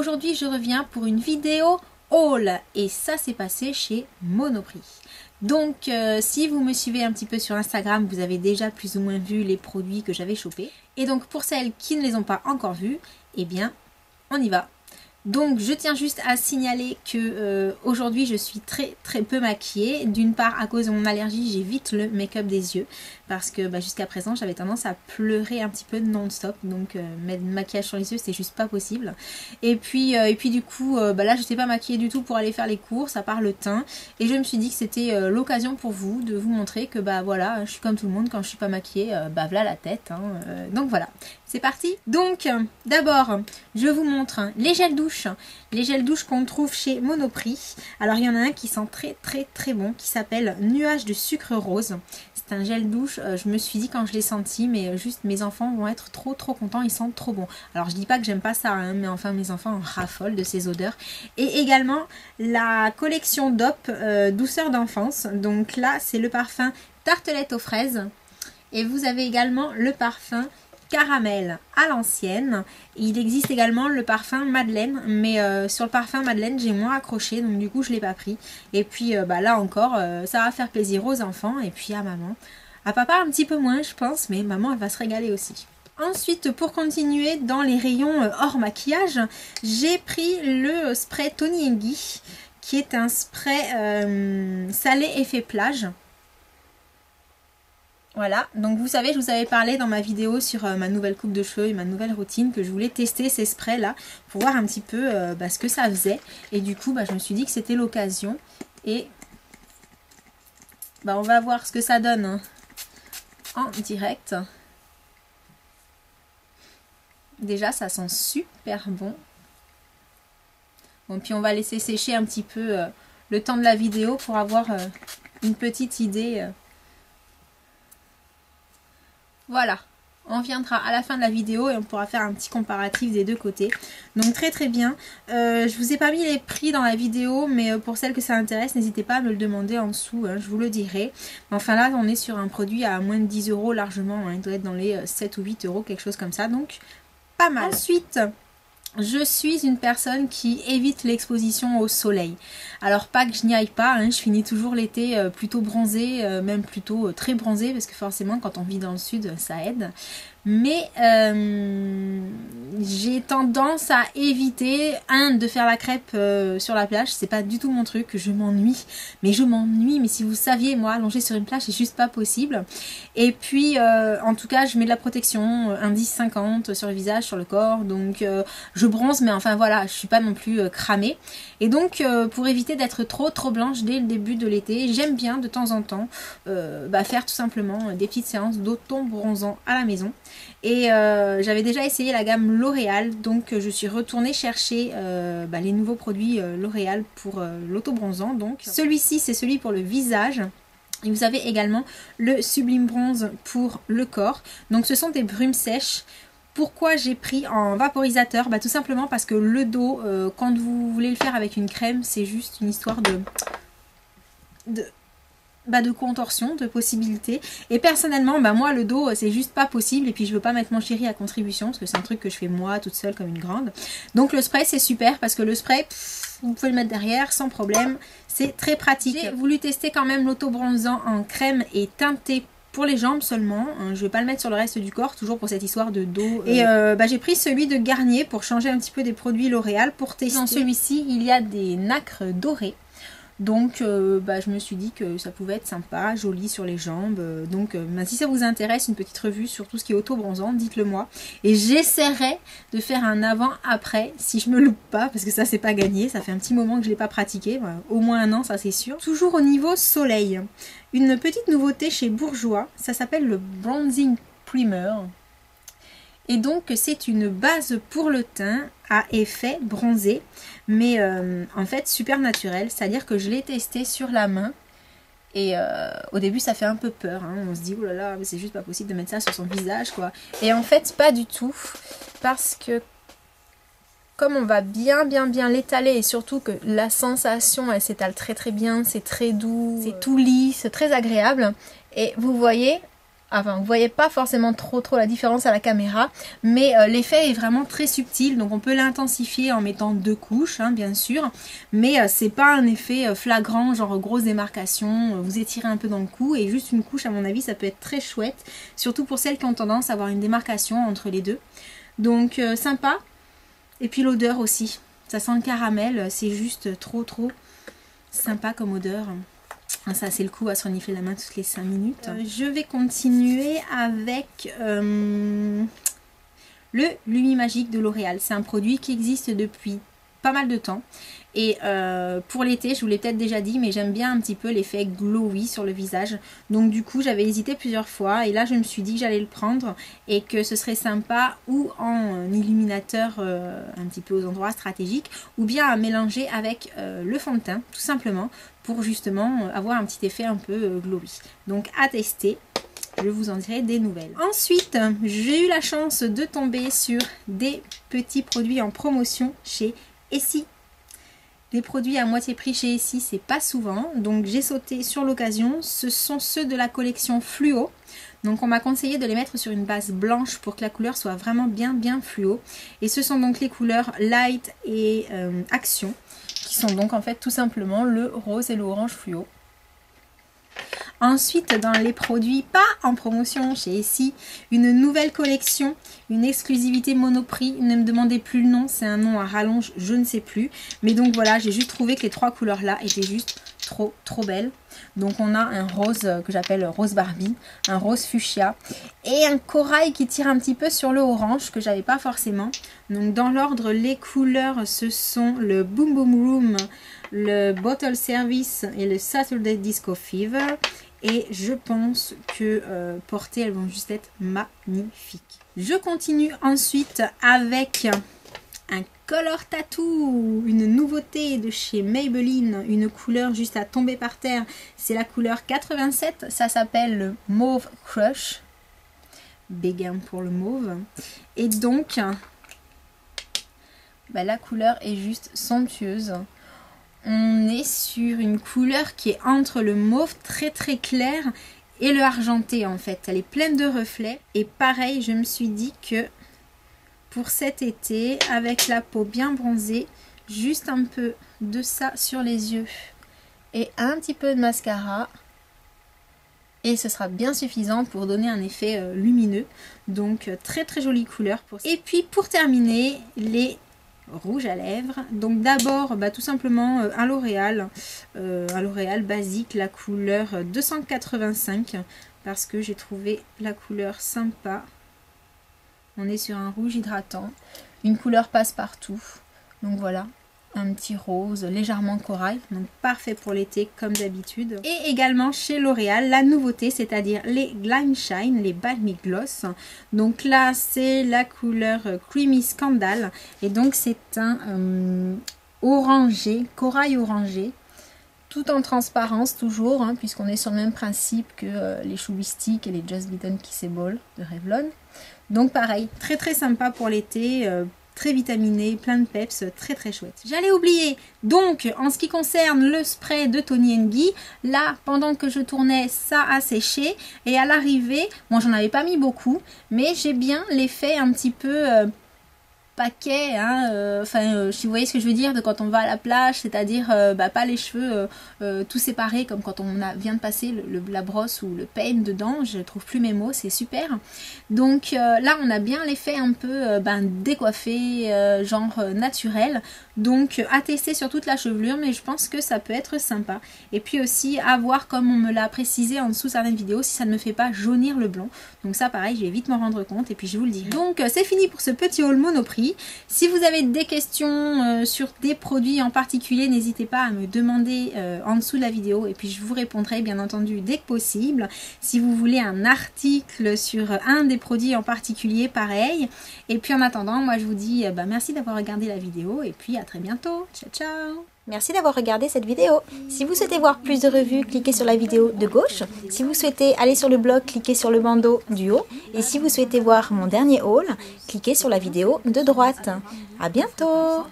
aujourd'hui je reviens pour une vidéo haul et ça s'est passé chez Monoprix. Donc si vous me suivez un petit peu sur Instagram, vous avez déjà plus ou moins vu les produits que j'avais chopés. Et donc pour celles qui ne les ont pas encore vus, eh bien on y va. Donc je tiens juste à signaler que aujourd'hui je suis très peu maquillée. D'une part à cause de mon allergie, j'évite le make-up des yeux parce que jusqu'à présent j'avais tendance à pleurer un petit peu non-stop, donc mettre du maquillage sur les yeux c'est juste pas possible. Et puis du coup là je n'étais pas maquillée du tout pour aller faire les courses à part le teint, et je me suis dit que c'était l'occasion pour vous de vous montrer que voilà, je suis comme tout le monde, quand je suis pas maquillée voilà la tête hein, donc voilà, c'est parti. Donc d'abord je vous montre les gels douche. Les gels douche qu'on trouve chez Monoprix. Alors il y en a un qui sent très bon, qui s'appelle Nuage de sucre rose. C'est un gel douche, je me suis dit quand je l'ai senti, mais juste mes enfants vont être trop contents, ils sentent trop bon. Alors je dis pas que j'aime pas ça, hein, mais enfin mes enfants en raffolent de ces odeurs. Et également la collection DOP douceur d'enfance. Donc là c'est le parfum tartelette aux fraises. Et vous avez également le parfum caramel à l'ancienne. Il existe également le parfum Madeleine, mais sur le parfum Madeleine j'ai moins accroché, donc du coup je l'ai pas pris. Et puis là encore ça va faire plaisir aux enfants et puis à maman, à papa un petit peu moins je pense, mais maman elle va se régaler aussi. Ensuite, pour continuer dans les rayons hors maquillage, j'ai pris le spray Tony & Guy qui est un spray salé effet plage. Voilà, donc vous savez, je vous avais parlé dans ma vidéo sur ma nouvelle coupe de cheveux et ma nouvelle routine que je voulais tester ces sprays là pour voir un petit peu ce que ça faisait. Et du coup, je me suis dit que c'était l'occasion. Et on va voir ce que ça donne hein, en direct. Déjà, ça sent super bon. Bon, puis on va laisser sécher un petit peu le temps de la vidéo pour avoir une petite idée. Voilà, on reviendra à la fin de la vidéo et on pourra faire un petit comparatif des deux côtés. Donc très bien. Je vous ai pas mis les prix dans la vidéo, mais pour celles que ça intéresse, n'hésitez pas à me le demander en dessous, hein, je vous le dirai. Enfin là, on est sur un produit à moins de 10 € largement, hein, il doit être dans les 7 ou 8 €, quelque chose comme ça, donc pas mal. Ensuite, je suis une personne qui évite l'exposition au soleil. Alors pas que je n'y aille pas, hein, je finis toujours l'été plutôt bronzée, même plutôt très bronzée, parce que forcément quand on vit dans le sud ça aide. Mais j'ai tendance à éviter, de faire la crêpe sur la plage, c'est pas du tout mon truc, je m'ennuie. Mais si vous saviez, moi, allonger sur une plage, c'est juste pas possible. Et puis, en tout cas, je mets de la protection, indice 50 sur le visage, sur le corps, donc je bronze, mais enfin voilà, je suis pas non plus cramée. Et donc, pour éviter d'être trop blanche dès le début de l'été, j'aime bien de temps en temps faire tout simplement des petites séances d'auto-bronzant à la maison. Et j'avais déjà essayé la gamme L'Oréal, donc je suis retournée chercher les nouveaux produits L'Oréal pour l'auto-bronzant. Donc celui-ci c'est celui pour le visage. Et vous avez également le Sublime Bronze pour le corps. Donc ce sont des brumes sèches. Pourquoi j'ai pris en vaporisateur? Tout simplement parce que le dos, quand vous voulez le faire avec une crème, c'est juste une histoire de contorsion, de possibilités. Et personnellement, moi le dos c'est juste pas possible, et puis je veux pas mettre mon chéri à contribution parce que c'est un truc que je fais moi toute seule comme une grande. Donc le spray c'est super parce que le spray vous pouvez le mettre derrière sans problème, c'est très pratique. J'ai voulu tester quand même l'auto-bronzant en crème et teinté pour les jambes seulement, je vais pas le mettre sur le reste du corps, toujours pour cette histoire de dos. Et j'ai pris celui de Garnier pour changer un petit peu des produits L'Oréal pour tester. Dans celui-ci il y a des nacres dorées. Donc je me suis dit que ça pouvait être sympa, joli sur les jambes. Donc si ça vous intéresse, une petite revue sur tout ce qui est auto-bronzant, dites-le moi. Et j'essaierai de faire un avant-après si je me loupe pas, parce que ça c'est pas gagné. Ça fait un petit moment que je l'ai pas pratiqué, au moins un an ça c'est sûr. Toujours au niveau soleil, une petite nouveauté chez Bourjois, ça s'appelle le Bronzing Primer. Et donc c'est une base pour le teint à effet bronzé, mais en fait super naturel, c'est à dire que je l'ai testé sur la main et au début ça fait un peu peur, hein. On se dit oh là là, c'est juste pas possible de mettre ça sur son visage quoi, et en fait pas du tout, parce que comme on va bien l'étaler, et surtout que la sensation elle s'étale très bien, c'est très doux, c'est tout lisse, très agréable, et vous voyez Enfin, vous voyez pas forcément trop la différence à la caméra, mais l'effet est vraiment très subtil, donc on peut l'intensifier en mettant 2 couches, hein, bien sûr, mais c'est pas un effet flagrant, genre grosse démarcation, vous étirez un peu dans le cou, et juste une couche, à mon avis, ça peut être très chouette, surtout pour celles qui ont tendance à avoir une démarcation entre les deux. Donc sympa, et puis l'odeur aussi, ça sent le caramel, c'est juste trop sympa comme odeur. Ça c'est le coup à se renifler la main toutes les 5 minutes. Je vais continuer avec le Lumi-Magique de L'Oréal. C'est un produit qui existe depuis pas mal de temps. Et pour l'été, je vous l'ai peut-être déjà dit, mais j'aime bien un petit peu l'effet glowy sur le visage. Donc du coup, j'avais hésité plusieurs fois. Et là, je me suis dit que j'allais le prendre et que ce serait sympa ou en illuminateur un petit peu aux endroits stratégiques, ou bien à mélanger avec le fond de teint, tout simplement, pour justement avoir un petit effet un peu glowy. Donc à tester. Je vous en dirai des nouvelles. Ensuite, j'ai eu la chance de tomber sur des petits produits en promotion chez Essie. Les produits à moitié prix chez Essie, c'est pas souvent, donc j'ai sauté sur l'occasion. Ce sont ceux de la collection Fluo. Donc on m'a conseillé de les mettre sur une base blanche pour que la couleur soit vraiment bien fluo. Et ce sont donc les couleurs Light et Action, qui sont donc en fait tout simplement le rose et le orange fluo. Ensuite, dans les produits pas en promotion chez Essie, une nouvelle collection, une exclusivité Monoprix. Ne me demandez plus le nom, c'est un nom à rallonge, je ne sais plus. Mais donc voilà, j'ai juste trouvé que les 3 couleurs là étaient juste trop belles. Donc on a un rose que j'appelle rose Barbie, un rose fuchsia et un corail qui tire un petit peu sur le orange que j'avais pas forcément. Donc dans l'ordre, les couleurs, ce sont le Boom Boom Room, le Bottle Service et le Saturday Disco Fever. Et je pense que portées, elles vont juste être magnifiques. Je continue ensuite avec un Color Tattoo, une nouveauté de chez Maybelline, une couleur juste à tomber par terre. C'est la couleur 87, ça s'appelle le Mauve Crush. Béguin pour le mauve. Et donc, la couleur est juste somptueuse. On est sur une couleur qui est entre le mauve très clair et le argenté en fait. Elle est pleine de reflets. Et pareil, je me suis dit que pour cet été, avec la peau bien bronzée, juste un peu de ça sur les yeux et un petit peu de mascara. Et ce sera bien suffisant pour donner un effet lumineux. Donc très jolie couleur. Et puis pour terminer, les rouge à lèvres. Donc d'abord tout simplement un L'Oréal basique, la couleur 285, parce que j'ai trouvé la couleur sympa. On est sur un rouge hydratant, une couleur passe-partout. Donc voilà, un petit rose légèrement corail, donc parfait pour l'été comme d'habitude. Et également chez L'Oréal, la nouveauté, c'est-à-dire les Glam Shine, les Balmy Gloss. Donc là, c'est la couleur Creamy Scandal. Et donc c'est un orangé, corail orangé, tout en transparence toujours, hein, puisqu'on est sur le même principe que les Chubby Stick et les Just Bitten Kissable de Revlon. Donc pareil, très sympa pour l'été, très vitaminé, plein de peps, très chouette. J'allais oublier, donc en ce qui concerne le spray de Toni & Guy, là pendant que je tournais, ça a séché et à l'arrivée, moi j'en avais pas mis beaucoup, mais j'ai bien l'effet un petit peu paquet, hein, si vous voyez ce que je veux dire, de quand on va à la plage, c'est-à-dire pas les cheveux tout séparés comme quand on vient de passer la brosse ou le pain dedans, je trouve plus mes mots, c'est super. Donc là on a bien l'effet un peu décoiffé, genre naturel, donc à tester sur toute la chevelure, mais je pense que ça peut être sympa. Et puis aussi à voir, comme on me l'a précisé en dessous certaines vidéos, si ça ne me fait pas jaunir le blond. Donc ça pareil, je vais vite m'en rendre compte et puis je vous le dirai. Donc c'est fini pour ce petit haul Monoprix. Si vous avez des questions sur des produits en particulier, n'hésitez pas à me demander en dessous de la vidéo et puis je vous répondrai bien entendu dès que possible. Si vous voulez un article sur un des produits en particulier, pareil. Et puis en attendant, moi je vous dis merci d'avoir regardé la vidéo et puis à très bientôt. Ciao ciao. Merci d'avoir regardé cette vidéo. Si vous souhaitez voir plus de revues, cliquez sur la vidéo de gauche. Si vous souhaitez aller sur le blog, cliquez sur le bandeau du haut. Et si vous souhaitez voir mon dernier haul, cliquez sur la vidéo de droite. À bientôt!